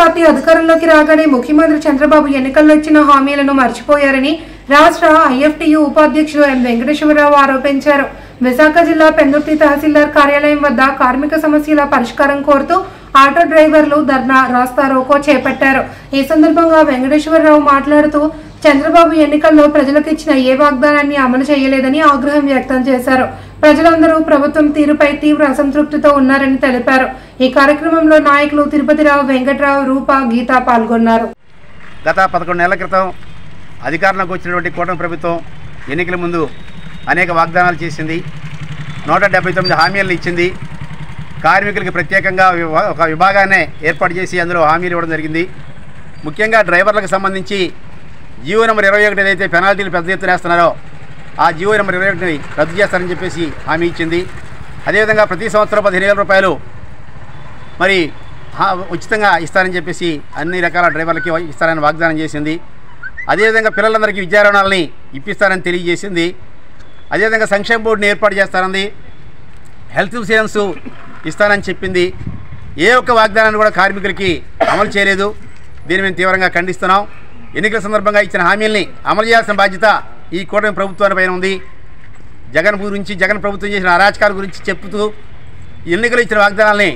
Party అధికారంలోకి రాగానే ముఖ్యమంత్రి చంద్రబాబు ఎన్నికల్లో ఇచ్చిన హామీలను మర్చిపోయారని రాష్ట్ర ఐఎఫ్టియు ఉపాధ్యక్షుడు ఎం వెంకటేశ్వరరావు ఆరోపించారు. విశాఖ జిల్లా పెందుర్తి తహసీల్దార్ కార్యాలయం వద్ద కార్మిక సమస్యల పరిష్కారం కోరుతూ ఆటో డ్రైవర్లు ధర్నా రాస్తారోకో చేపట్టారు. ఈ సందర్భంగా వెంకటేశ్వరరావు మాట్లాడుతూ చంద్రబాబు ఎన్నికల్లో ప్రజలకు ఇచ్చిన ఏ వాగ్దానాన్ని అమలు చేయలేదని ఆగ్రహం వ్యక్తం చేశారు. ప్రజలందరూ ప్రభుత్వం తీరుపై తీవ్ర అసంతృప్తితో ఉన్నారని తెలిపారు. ఈ కార్యక్రమంలో నాయకులు తిరుపతిరావు, వెంకట్రావు, రూప, గీత పాల్గొన్నారు. గత 11 నెలల క్రితం అధికారంలోకి వచ్చినటువంటి కూటమి ప్రభుత్వం ఎన్నికల ముందు అనేక వాగ్దానాలు చేసింది. 179 హామీలను ఇచ్చింది. కార్మికులకి ప్రత్యేకంగా ఒక విభాగాన్ని ఏర్పాటు చేసి అందులో హామీలు ఇవ్వడం జరిగింది. ముఖ్యంగా డ్రైవర్లకు సంబంధించి జీవో నెంబర్ 21 ఏదైతే పెనాల్టీలు పెద్ద ఎత్తున వేస్తున్నారో ఆ జీవో నెంబర్ 21ని రద్దు చేస్తారని చెప్పేసి హామీ ఇచ్చింది. అదేవిధంగా ప్రతి సంవత్సరం 15,000 రూపాయలు మరి ఉచితంగా ఇస్తారని చెప్పేసి అన్ని రకాల డ్రైవర్లకి ఇస్తారని వాగ్దానం చేసింది. అదేవిధంగా పిల్లలందరికీ విద్యా రుణాలని ఇప్పిస్తారని తెలియజేసింది. అదేవిధంగా సంక్షేమ బోర్డుని ఏర్పాటు చేస్తారని, హెల్త్ ఇన్సూరెన్స్ ఇస్తానని చెప్పింది. ఏ ఒక్క వాగ్దానాన్ని కూడా కార్మికులకి అమలు చేయలేదు. దీన్ని మేము తీవ్రంగా ఖండిస్తున్నాం. ఎన్నికల సందర్భంగా ఇచ్చిన హామీల్ని అమలు చేయాల్సిన బాధ్యత ఈ కూటమి ప్రభుత్వానిపైన ఉంది. జగన్ ప్రభుత్వం చేసిన అరాచకాల గురించి చెప్తూ ఎన్నికలు ఇచ్చిన వాగ్దానాల్ని